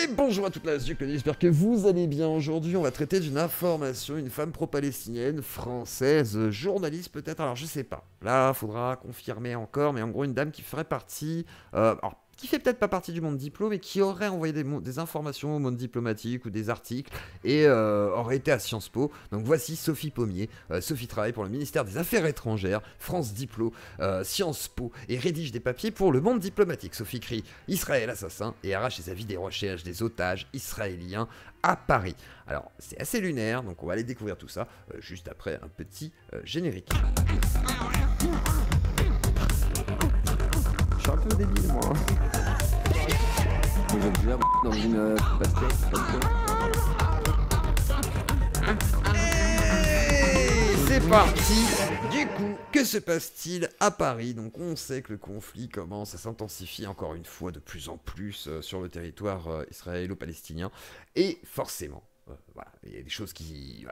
Et bonjour à toute la Zuc, j'espère que vous allez bien. Aujourd'hui, on va traiter d'une information, une femme pro-palestinienne, française, journaliste peut-être, alors je sais pas. Là, faudra confirmer encore, mais en gros, une dame qui ferait partie... alors, qui fait peut-être pas partie du monde diplo, mais qui aurait envoyé des informations au monde diplomatique ou des articles, et aurait été à Sciences Po. Donc voici Sophie Pommier. Sophie travaille pour le ministère des Affaires étrangères, France Diplo, Sciences Po, et rédige des papiers pour le monde diplomatique. Sophie crie « Israël assassin » et arrache les avis des recherches des otages israéliens à Paris. Alors, c'est assez lunaire, donc on va aller découvrir tout ça, juste après un petit générique. Je suis un peu débile, moi. Vous êtes déjà dans une C'est parti. Du coup, que se passe-t-il à Paris? Donc on sait que le conflit commence à s'intensifier encore une fois de plus en plus sur le territoire israélo-palestinien. Et forcément, voilà, il y a des choses qui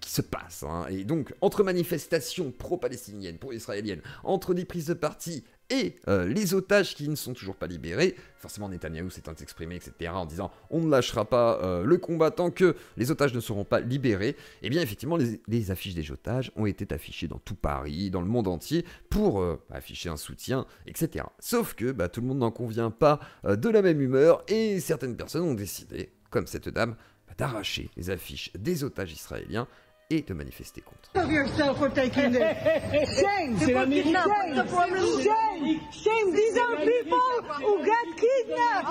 se passent. Hein. Et donc, entre manifestations pro-palestiniennes, pro-israéliennes, entre des prises de parti et les otages qui ne sont toujours pas libérés, forcément Netanyahou s'est exprimé, etc., en disant « on ne lâchera pas le combat tant que les otages ne seront pas libérés », et bien effectivement les affiches des otages ont été affichées dans tout Paris, dans le monde entier, pour afficher un soutien, etc. Sauf que tout le monde n'en convient pas de la même humeur, et certaines personnes ont décidé, comme cette dame, d'arracher les affiches des otages israéliens et de manifester contre. Shame! C'est l'Amérique! Shame! These are people who got kidnapped!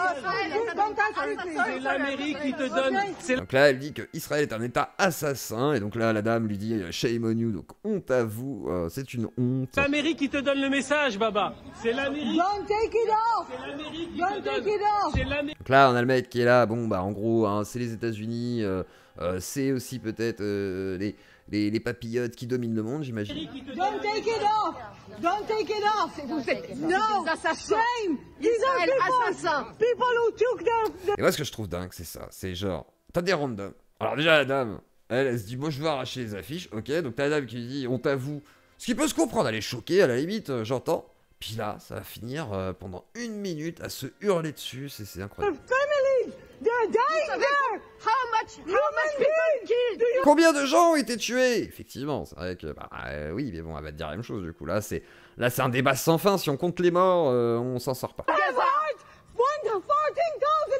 C'est l'Amérique qui te donne... Donc là, elle dit que Israël est un État assassin, et donc là, la dame lui dit « Shame on you », donc honte à vous, c'est une honte. C'est l'Amérique qui te donne le message, Baba. C'est l'Amérique. Don't take it off! C'est l'Amérique qui Don't te take donne. it off! C'est l'Amérique. Donc là, on a le mec qui est là, bon, en gros, hein, c'est les États-Unis, c'est aussi peut-être les papillotes qui dominent le monde, j'imagine. Don't take it off! Don't take it off! No! Shame! These are people who took their... Et moi, ce que je trouve dingue, c'est ça, c'est genre, t'as des randoms. Alors déjà, la dame, elle se dit, moi, je veux arracher les affiches, ok, donc t'as la dame qui lui dit, on t'avoue, ce qui peut se comprendre, elle est choquée, à la limite, j'entends. Puis là, ça va finir pendant 1 minute à se hurler dessus, c'est incroyable. families! They're dying there! How much people killed? Combien de gens ont été tués? Effectivement, c'est vrai que, oui, mais bon, elle va te dire la même chose, du coup, là, c'est un débat sans fin, si on compte les morts, on s'en sort pas. 14,000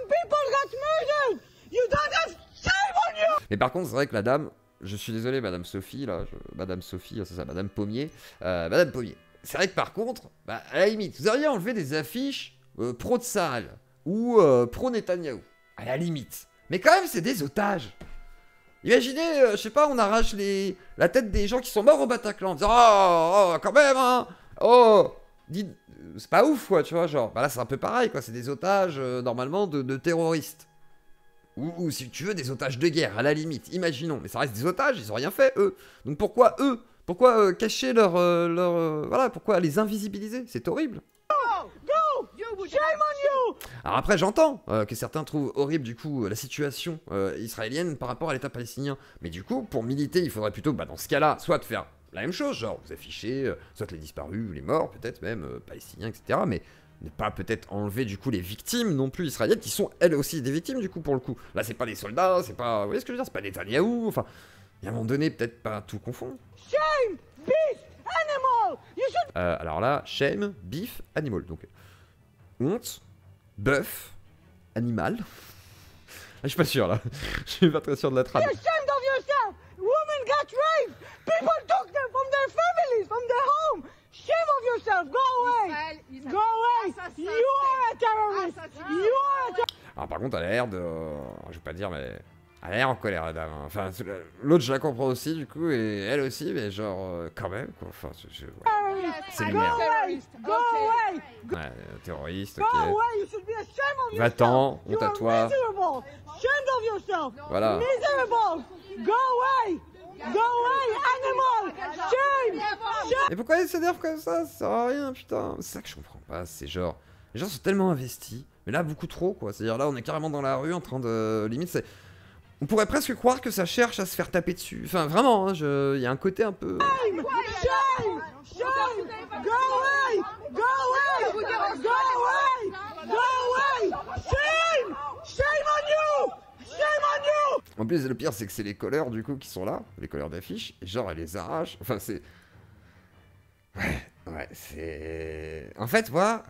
people got murdered! You don't have shame on you! Mais par contre, c'est vrai que la dame, je suis désolé, Madame Sophie, là, Madame Sophie, c'est ça, Madame Pommier, Madame Pommier. C'est vrai que par contre, à la limite, vous auriez enlevé des affiches pro-Tsahal ou pro-Netanyahou, à la limite. Mais quand même, c'est des otages. Imaginez, je sais pas, on arrache la tête des gens qui sont morts au Bataclan, en disant « Oh, quand même, hein! Oh !» C'est pas ouf, quoi, tu vois, genre. Là, c'est un peu pareil, quoi, c'est des otages, normalement, de terroristes. Ou si tu veux, des otages de guerre, à la limite, imaginons. Mais ça reste des otages, ils ont rien fait, eux. Donc pourquoi eux? Pourquoi cacher voilà, pourquoi les invisibiliser? C'est horrible. Go! Shame on you! Alors après, j'entends que certains trouvent horrible, du coup, la situation israélienne par rapport à l'État palestinien. Mais du coup, pour militer, il faudrait plutôt, dans ce cas-là, soit de faire la même chose, genre vous affichez, soit les disparus, les morts, peut-être même, palestiniens, etc. Mais ne pas peut-être enlever, du coup, les victimes non plus israéliennes, qui sont elles aussi des victimes, du coup, pour le coup. Là, c'est pas des soldats, c'est pas... Vous voyez ce que je veux dire? C'est pas Netanyahou, enfin... Et à un moment donné, peut-être pas tout confondre. Shame! Beast! Animal! You should... Alors là, shame, beef, animal. Donc, honte, bœuf, animal. Je suis pas sûr, là. Je suis pas très sûr de la trame. be ashamed of yourself! Women got raped! People took them from their families, from their home! Shame of yourself! Go away! Go away! You are a terrorist! You are a terrorist! Alors par contre, elle a l'air de... je vais pas dire, mais... Elle a l'air en colère, la dame. Hein. Enfin, l'autre, je la comprends aussi, du coup, et elle aussi, mais genre, quand même, quoi. Enfin, ouais. C'est Go lunaire. away! Go away! Ouais, terroriste, Go ok. away! You should be ashamed of yourself! Va-t'en, You honte à are toi. miserable! Shamed of yourself! Voilà. Miserable! Go away! Go away, animal! Shame! Shame! Et pourquoi elle s'énerve comme ça? Ça sert à rien, putain. C'est ça que je comprends pas, c'est genre... Les gens sont tellement investis, mais là, beaucoup trop, quoi. C'est-à-dire, là, on est carrément dans la rue, en train de... Limite, c'est... On pourrait presque croire que ça cherche à se faire taper dessus. Enfin, vraiment, hein, il y a un côté un peu... Shame! Shame! Go away! Go away! Go away! Go away! Shame! Shame on En plus, le pire, c'est que c'est les colleurs, du coup, qui sont là, les colleurs d'affiches, et genre, elle les arrache. Enfin, c'est... Ouais, c'est... En fait, moi,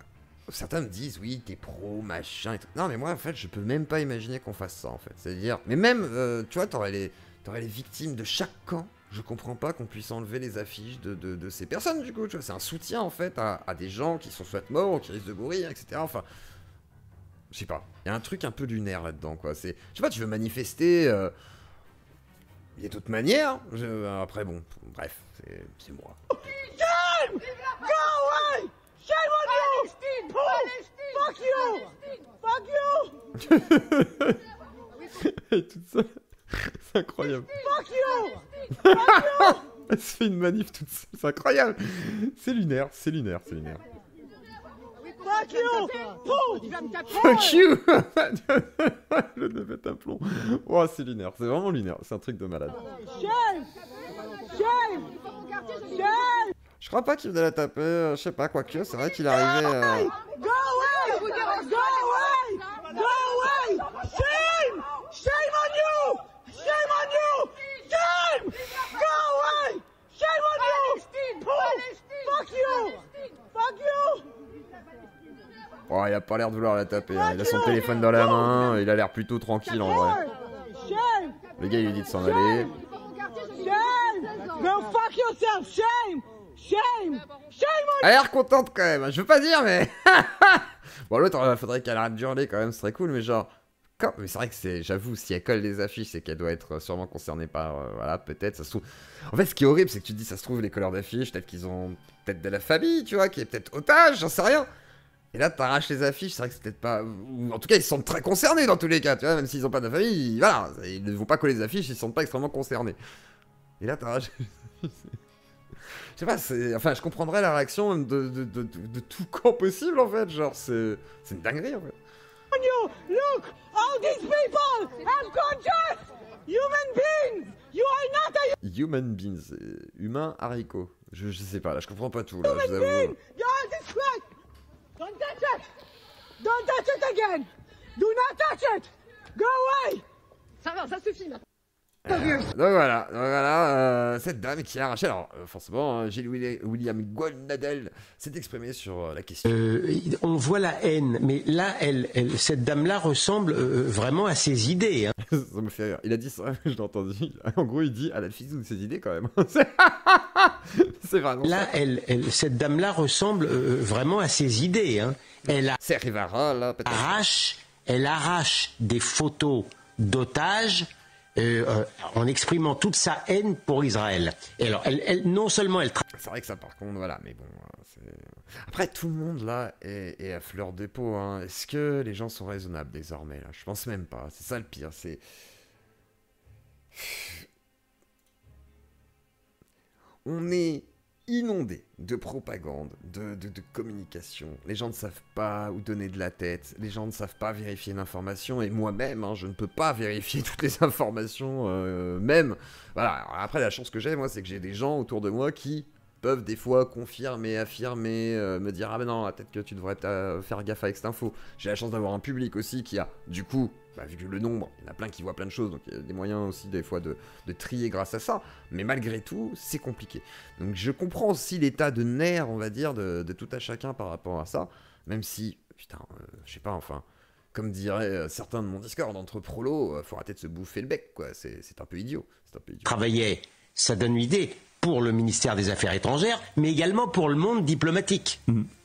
certains me disent, oui, t'es pro, machin, et tout. Non, mais moi, en fait, je peux même pas imaginer qu'on fasse ça, en fait. C'est-à-dire... Mais même, tu vois, t'aurais les victimes de chaque camp. Je comprends pas qu'on puisse enlever les affiches de ces personnes, du coup, tu vois. C'est un soutien, en fait, à des gens qui sont soit morts, ou qui risquent de mourir, etc. Enfin... Je sais pas, il y a un truc un peu lunaire là-dedans, quoi. C'est, je sais pas, tu veux manifester, il y a d'autres manières. Après, bon, bref, c'est moi. Shame! Go away! Shame on you! Fuck you! Fuck you! Elle est toute seule, c'est incroyable. Fuck you! Elle se fait une manif toute seule, c'est incroyable. C'est lunaire, c'est lunaire, c'est lunaire. Fuck you! Pooh! Fuck you. Le de mettre un plomb. Oh, c'est lunaire, c'est vraiment lunaire, c'est un truc de malade. Shame! Shame! Shame! Je crois pas qu'il venait la taper, je sais pas, quoique, c'est vrai qu'il est arrivé... Go away! Go away! Go away! Shame! Shame on you! Shame on you! Shame! Go away! Shame on you! Pooh! Fuck you! Fuck you! Oh, il a pas l'air de vouloir la taper, hein. Il a son téléphone dans la main, il a l'air plutôt tranquille en vrai. Shame! Le gars il lui dit de s'en aller. Shame! Go fuck yourself! Shame! Shame! Shame on Elle a l'air contente quand même, je veux pas dire mais... Bon l'autre, faudrait qu'elle arrête d'hurler quand même, ce serait cool, mais genre... Mais c'est vrai que c'est, j'avoue, si elle colle des affiches, c'est qu'elle doit être sûrement concernée par... voilà, peut-être, ça se trouve... En fait, ce qui est horrible, c'est que tu te dis, ça se trouve, les colleurs d'affiches, peut-être qu'ils ont... Peut-être de la famille, tu vois, qui est peut-être otage, j'en sais rien. Et là, t'arraches les affiches, c'est vrai que c'est peut-être pas... Ou en tout cas, ils se sentent très concernés dans tous les cas, tu vois, même s'ils ont pas de famille, voilà, ils ne vont pas coller les affiches, ils se sentent pas extrêmement concernés. Et là, t'arraches... Je sais pas, c'est... Enfin, je comprendrais la réaction de tout camp possible, en fait, genre, c'est une dinguerie, en fait. you! Look! All these people have conscience! Human beings! You are not a Human beings, humain haricot. Je sais pas, là, je comprends pas tout, là, je vous human avoue. being! You're disrespect! Don't touch it! Don't touch it again! Do not touch it! Go away! Ça va, ça suffit maintenant. Donc voilà, cette dame qui a arraché, alors forcément, William Goldnadel s'est exprimé sur la question. On voit la haine, mais là, cette dame-là ressemble vraiment à ses idées. Hein. Ça me fait rire. Il a dit ça, je l'ai entendu. En gros, il dit, elle a le physique de ses idées quand même. C'est vraiment là, ça. Cette dame-là ressemble vraiment à ses idées. Hein. C'est Rivera, là, peut-être. Elle arrache des photos d'otages. En exprimant toute sa haine pour Israël. Et alors, non seulement elle... C'est vrai que ça, par contre, voilà, mais bon... Après, tout le monde, là, est à fleur de peau. Hein. Est-ce que les gens sont raisonnables, désormais, là? Je pense même pas. C'est ça, le pire, c'est... On est inondé de propagande, de communication. Les gens ne savent pas où donner de la tête, les gens ne savent pas vérifier l'information, et moi-même, hein, je ne peux pas vérifier toutes les informations, même. Voilà, alors après la chance que j'ai, moi, c'est que j'ai des gens autour de moi qui peuvent des fois confirmer, affirmer, me dire « Ah ben non, peut-être que tu devrais faire gaffe avec cette info ». J'ai la chance d'avoir un public aussi qui a, du coup, bah, vu que le nombre, il y en a plein qui voient plein de choses, donc il y a des moyens aussi des fois de trier grâce à ça, mais malgré tout, c'est compliqué. Donc je comprends aussi l'état de nerfs, on va dire, de tout à chacun par rapport à ça, même si, putain, je sais pas, enfin, comme diraient certains de mon Discord, entre prolos, faut arrêter de se bouffer le bec, quoi, c'est un peu idiot. Travaillait, ça donne une idée, pour le ministère des Affaires étrangères, mais également pour le monde diplomatique.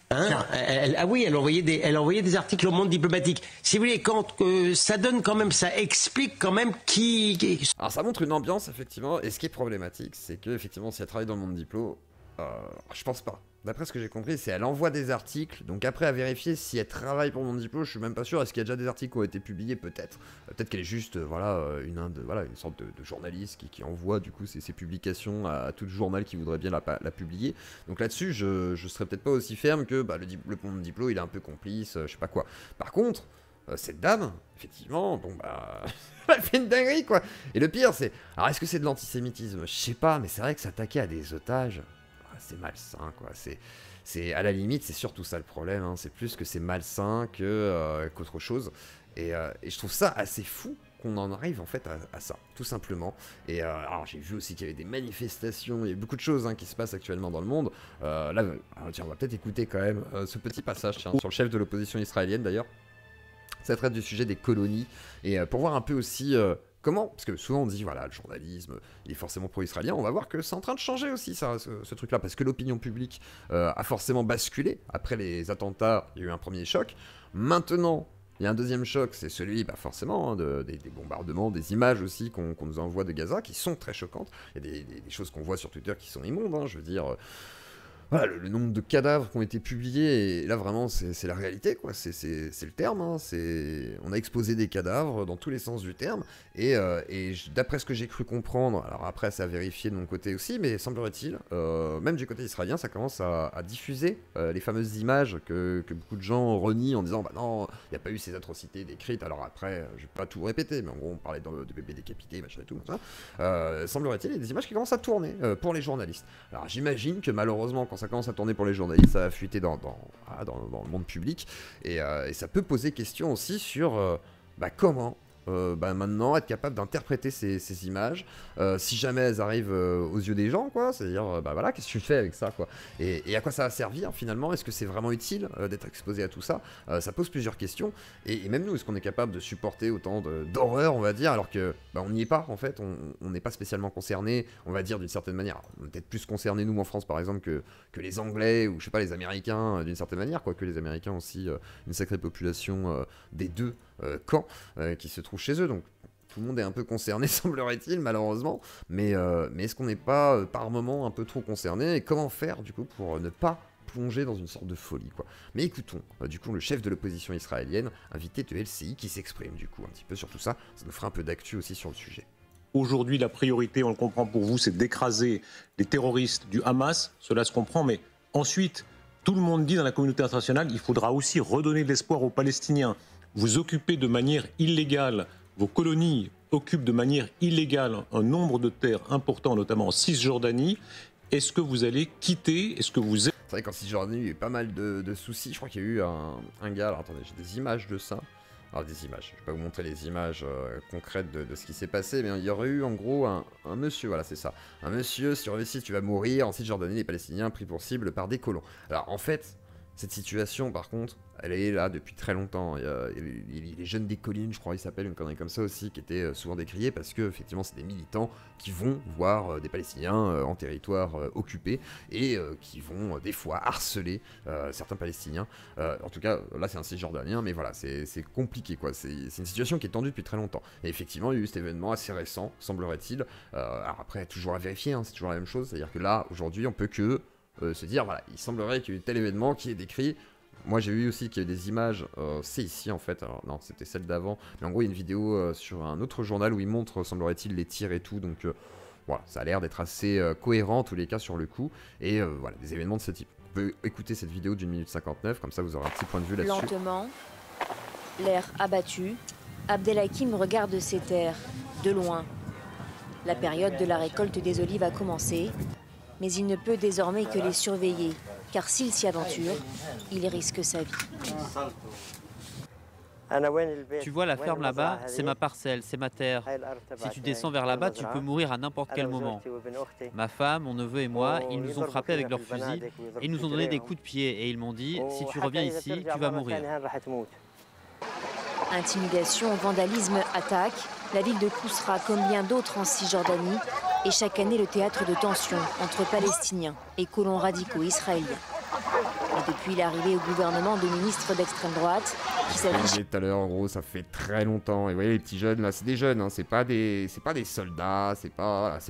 Hein, elle envoyait des articles au monde diplomatique. Si vous voulez, quand ça donne quand même, ça explique quand même qui... Alors ça montre une ambiance, effectivement, et ce qui est problématique, c'est que, effectivement, si elle travaille dans le monde diplo, je pense pas. D'après ce que j'ai compris, c'est elle envoie des articles, donc après à vérifier si elle travaille pour le monde diplo, je suis même pas sûr. Est-ce qu'il y a déjà des articles qui ont été publiés? Peut-être. Peut-être qu'elle est juste, une sorte de journaliste qui envoie du coup ses publications à tout journal qui voudrait bien la publier. Donc là-dessus, je serais peut-être pas aussi ferme que le monde diplo, il est un peu complice, je sais pas quoi. Par contre, cette dame, effectivement, bon bah, elle fait une dinguerie quoi. Et le pire, c'est, alors est-ce que c'est de l'antisémitisme? Je sais pas, mais c'est vrai que s'attaquer à des otages, c'est malsain quoi. C'est à la limite, c'est surtout ça le problème. Hein. C'est plus que c'est malsain qu'autre chose. Et je trouve ça assez fou qu'on en arrive en fait à ça, tout simplement. Et alors j'ai vu aussi qu'il y avait des manifestations, il y a beaucoup de choses qui se passent actuellement dans le monde. Là, tiens, on va peut-être écouter quand même ce petit passage tiens, sur le chef de l'opposition israélienne d'ailleurs. Ça traite du sujet des colonies, et pour voir un peu aussi comment, parce que souvent on dit, voilà, le journalisme, il est forcément pro-israélien, on va voir que c'est en train de changer aussi ça, ce truc-là, parce que l'opinion publique a forcément basculé. Après les attentats, il y a eu un premier choc. Maintenant, il y a un deuxième choc, c'est celui, forcément, des bombardements, des images aussi qu'on nous envoie de Gaza, qui sont très choquantes. Il y a des choses qu'on voit sur Twitter qui sont immondes, je veux dire... Voilà, le nombre de cadavres qui ont été publiés, et là vraiment c'est la réalité, quoi. C'est le terme, on a exposé des cadavres dans tous les sens du terme, et d'après ce que j'ai cru comprendre, alors après ça a vérifié de mon côté aussi, mais semblerait-il, même du côté israélien, ça commence à diffuser les fameuses images que beaucoup de gens renient en disant, non, il n'y a pas eu ces atrocités décrites. Alors après, je vais pas tout répéter, mais en gros on parlait de bébés décapités, machin et tout, ça. Semblerait-il, il y a des images qui commencent à tourner pour les journalistes. Alors j'imagine que malheureusement, quand ça commence à tourner pour les journalistes, ça va fuiter dans le monde public, et ça peut poser question aussi sur comment maintenant être capable d'interpréter ces images, si jamais elles arrivent aux yeux des gens, quoi. C'est-à-dire, voilà, qu'est-ce que tu fais avec ça, quoi. Et à quoi ça va servir finalement? Est-ce que c'est vraiment utile d'être exposé à tout ça? Ça pose plusieurs questions, et même nous, est-ce qu'on est capable de supporter autant d'horreur, on va dire, alors que on n'y est pas, en fait, on n'est pas spécialement concerné, on va dire, d'une certaine manière. Alors, on est peut-être plus concerné, nous, en France, par exemple, que les Anglais, ou je sais pas, les Américains, d'une certaine manière, quoique les Américains aussi, une sacrée population des deux camps qui se trouvent chez eux, donc tout le monde est un peu concerné, semblerait-il, malheureusement, mais est-ce qu'on n'est pas par moment un peu trop concerné, et comment faire du coup pour ne pas plonger dans une sorte de folie, quoi. Mais écoutons du coup le chef de l'opposition israélienne, invité de LCI, qui s'exprime du coup un petit peu sur tout ça. Ça nous fera un peu d'actu aussi sur le sujet. Aujourd'hui, la priorité, on le comprend pour vous, c'est d'écraser les terroristes du Hamas, cela se comprend, mais ensuite, tout le monde dit dans la communauté internationale, il faudra aussi redonner de l'espoir aux Palestiniens. Vous occupez de manière illégale, vos colonies occupent de manière illégale un nombre de terres importants, notamment en Cisjordanie. Est-ce que vous allez quitter? Est-ce que vous... C'est vrai qu'en Cisjordanie, il y a eu pas mal de soucis. Je crois qu'il y a eu un gars... Alors attendez, j'ai des images de ça. Alors des images, je vais pas vous montrer les images concrètes de ce qui s'est passé, mais il y aurait eu en gros un monsieur, voilà c'est ça. Un monsieur, sur le site tu vas mourir, en Cisjordanie, les Palestiniens pris pour cible par des colons. Alors en fait... Cette situation, par contre, elle est là depuis très longtemps. Il y a les jeunes des collines, je crois, ils s'appellent, une connerie comme ça aussi, qui étaient souvent décriés parce que, effectivement, c'est des militants qui vont voir des Palestiniens en territoire occupé et qui vont des fois harceler certains Palestiniens. En tout cas, là, c'est un Cisjordanien, mais voilà, c'est compliqué, quoi. C'est une situation qui est tendue depuis très longtemps. Et effectivement, il y a eu cet événement assez récent, semblerait-il. Alors après, toujours à vérifier, c'est toujours la même chose. C'est-à-dire que là, aujourd'hui, on peut que se dire, voilà, il semblerait qu'il y ait eu tel événement qui est décrit. Moi j'ai vu aussi qu'il y a des images, c'est ici en fait, alors non c'était celle d'avant, mais en gros il y a une vidéo sur un autre journal où il montre, semblerait-il, les tirs et tout, donc voilà, ça a l'air d'être assez cohérent en tous les cas sur le coup, et voilà, des événements de ce type. Vous pouvez écouter cette vidéo d'1 minute 59, comme ça vous aurez un petit point de vue là-dessus. Lentement, l'air abattu, Abdelhakim regarde ses terres, de loin. La période de la récolte des olives a commencé, mais il ne peut désormais que les surveiller, car s'il s'y aventure, il risque sa vie. Tu vois la ferme là-bas, c'est ma parcelle, c'est ma terre. Si tu descends vers là-bas, tu peux mourir à n'importe quel moment. Ma femme, mon neveu et moi, ils nous ont frappés avec leurs fusils et ils nous ont donné des coups de pied et ils m'ont dit « Si tu reviens ici, tu vas mourir ». Intimidation, vandalisme, attaque, la ville de Kousra, comme bien d'autres en Cisjordanie, est chaque année le théâtre de tensions entre Palestiniens et colons radicaux israéliens. Et depuis l'arrivée au gouvernement de ministres d'extrême droite, qui s'affichent... Tout à l'heure, en gros, ça fait très longtemps. Et vous voyez, les petits jeunes, là, c'est des jeunes, c'est pas des soldats, c'est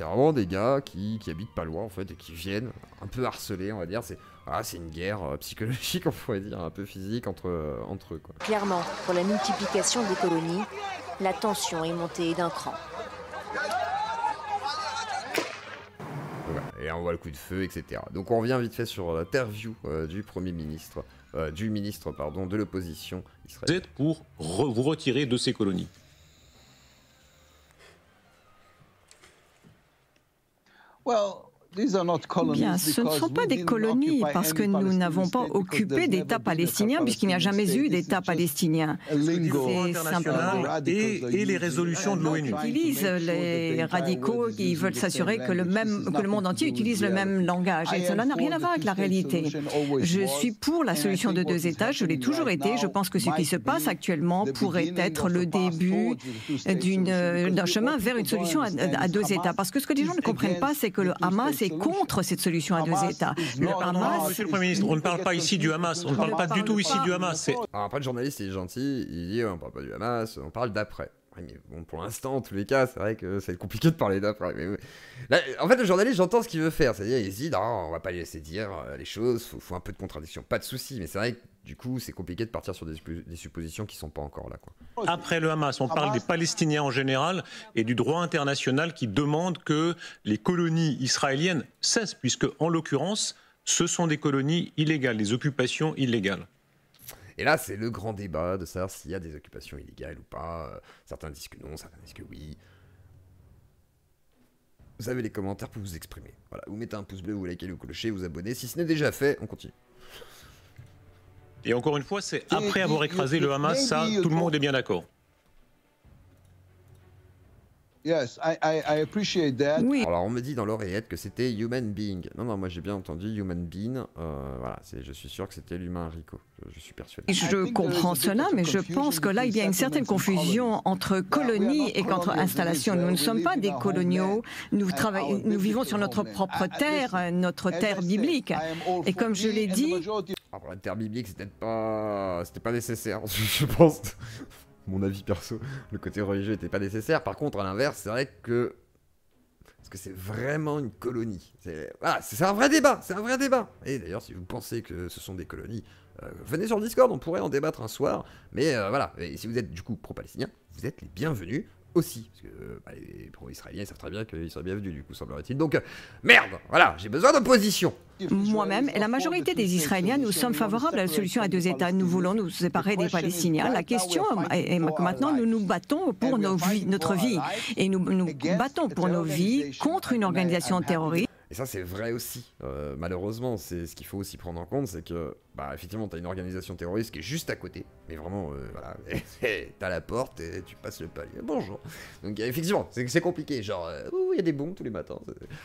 vraiment des gars qui habitent pas loin, en fait, et qui viennent un peu harceler, on va dire. C'est une guerre psychologique, on pourrait dire, un peu physique entre eux, quoi. Clairement, pour la multiplication des colonies, la tension est montée d'un cran. Et on voit le coup de feu, etc. Donc on revient vite fait sur l'interview du Premier ministre, de l'opposition israélienne. Vous êtes pour vous retirer de ces colonies? Well, Bien, ce ne sont pas des colonies parce que nous n'avons pas occupé d'État palestinien puisqu'il n'y a jamais eu d'État palestinien. C'est simplement et les résolutions de l'ONU. Utilisent les radicaux qui veulent s'assurer que le monde entier utilise le même langage. Et cela n'a rien à voir avec la réalité. Je suis pour la solution de 2 États, je l'ai toujours été. Je pense que ce qui se passe actuellement pourrait être le début d'un chemin vers une solution à 2 États. Parce que ce que les gens ne comprennent pas, c'est que le Hamas est contre cette solution à 2 États. Le Hamas... Monsieur le Premier ministre, on ne parle pas ici du Hamas. On ne parle pas du tout ici du Hamas. Alors après, le journaliste, il est gentil, il dit on parle pas du Hamas, on parle d'après. Oui, mais bon, pour l'instant, en tous les cas, c'est vrai que ça va être compliqué de parler d'après. Mais là, en fait, le journaliste, j'entends ce qu'il veut faire. C'est-à-dire, il se dit, non, on va pas les laisser dire les choses, faut un peu de contradiction. Pas de souci, mais c'est vrai que du coup, c'est compliqué de partir sur des suppositions qui sont pas encore là, quoi. Après le Hamas, on parle des Palestiniens en général et du droit international qui demande que les colonies israéliennes cessent, puisque, en l'occurrence, ce sont des colonies illégales, des occupations illégales. Et là, c'est le grand débat de savoir s'il y a des occupations illégales ou pas. Certains disent que non, certains disent que oui. Vous avez les commentaires pour vous exprimer. Voilà, vous mettez un pouce bleu, vous likez le clocher, vous abonnez. Si ce n'est déjà fait, on continue. Et encore une fois, c'est après avoir écrasé le Hamas, ça, tout le monde est bien d'accord. Oui. Alors on me dit dans l'oreillette que c'était human being. Non, moi j'ai bien entendu human being. Voilà, je suis sûr que c'était l'humain Rico. Je suis persuadé. Je comprends cela, mais je pense que là, il y a une certaine confusion entre colonie et contre installation. Nous ne sommes pas des coloniaux. Nous vivons sur notre propre terre, notre terre biblique. Et comme je l'ai dit... Alors, la terre biblique, c'était pas nécessaire, je pense. Mon avis perso, le côté religieux n'était pas nécessaire. Par contre, à l'inverse, c'est vrai que... Parce que c'est vraiment une colonie. Voilà, c'est un vrai débat, c'est un vrai débat. Et d'ailleurs, si vous pensez que ce sont des colonies, venez sur le Discord, on pourrait en débattre un soir. Mais voilà, et si vous êtes du coup pro-palestinien, vous êtes les bienvenus aussi. Parce que les pro-israéliens, ils savent très bien qu'ils seraient bienvenus, du coup, semblerait-il. Donc, merde, voilà, j'ai besoin d'opposition. Moi-même et la majorité des Israéliens, nous sommes favorables à la solution à 2 États. Nous voulons nous séparer des Palestiniens. La question est que maintenant, nous nous battons pour notre vie. Et nous nous battons pour nos vies contre une organisation terroriste. Et ça, c'est vrai aussi. Malheureusement, c'est ce qu'il faut aussi prendre en compte, c'est que, effectivement, t'as une organisation terroriste qui est juste à côté. Mais vraiment, voilà, t'as la porte et tu passes le palier. Bonjour. Donc, effectivement, c'est compliqué. Genre, il y a des bombes tous les matins.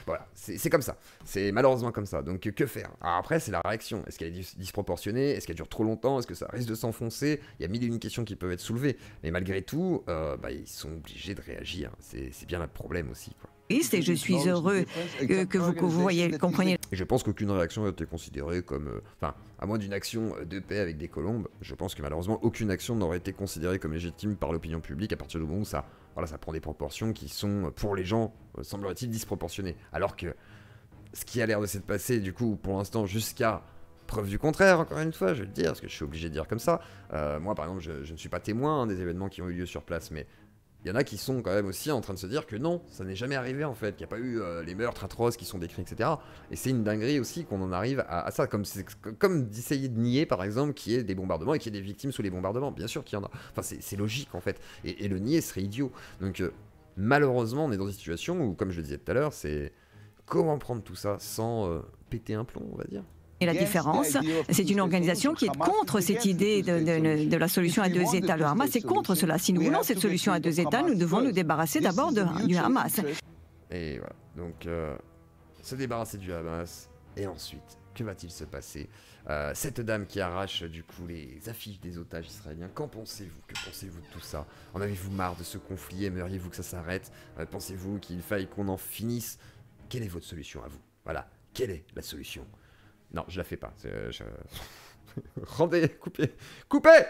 Voilà, c'est comme ça. C'est malheureusement comme ça. Donc, que faire? Alors après, c'est la réaction. Est-ce qu'elle est disproportionnée? Est-ce qu'elle dure trop longtemps? Est-ce que ça risque de s'enfoncer? Il y a 1001 questions qui peuvent être soulevées. Mais malgré tout, ils sont obligés de réagir. C'est bien le problème aussi, quoi. Et je suis heureux que vous compreniez. Et je pense qu'aucune réaction a été considérée comme... à moins d'une action de paix avec des colombes, je pense que malheureusement, aucune action n'aurait été considérée comme légitime par l'opinion publique à partir du moment où ça prend des proportions qui sont, pour les gens, semblerait-il, disproportionnées. Alors que ce qui a l'air de s'être passé, du coup, pour l'instant, jusqu'à preuve du contraire, encore une fois, je vais le dire, parce que je suis obligé de dire comme ça. Moi, par exemple, je ne suis pas témoin des événements qui ont eu lieu sur place, mais... Il y en a qui sont quand même aussi en train de se dire que non, ça n'est jamais arrivé en fait, qu'il n'y a pas eu les meurtres atroces qui sont décrits, etc. Et c'est une dinguerie aussi qu'on en arrive à ça, comme d'essayer de nier par exemple qu'il y ait des bombardements et qu'il y ait des victimes sous les bombardements. Bien sûr qu'il y en a. Enfin, c'est logique en fait. Et le nier serait idiot. Donc malheureusement, on est dans une situation où, comme je le disais tout à l'heure, c'est comment prendre tout ça sans péter un plomb, on va dire. Et la différence, c'est une organisation qui est contre cette idée de la solution à 2 États. Le Hamas est contre cela. Si nous voulons cette solution à 2 États, nous devons nous débarrasser d'abord du Hamas. Et voilà, donc se débarrasser du Hamas, et ensuite, que va-t-il se passer? Cette dame qui arrache du coup les affiches des otages israéliens, qu'en pensez-vous? Que pensez-vous de tout ça? En avez-vous marre de ce conflit? Aimeriez-vous que ça s'arrête? Pensez-vous qu'il faille qu'on en finisse? Quelle est votre solution à vous? Voilà, quelle est la solution? Non, je la fais pas. Rendez, coupez.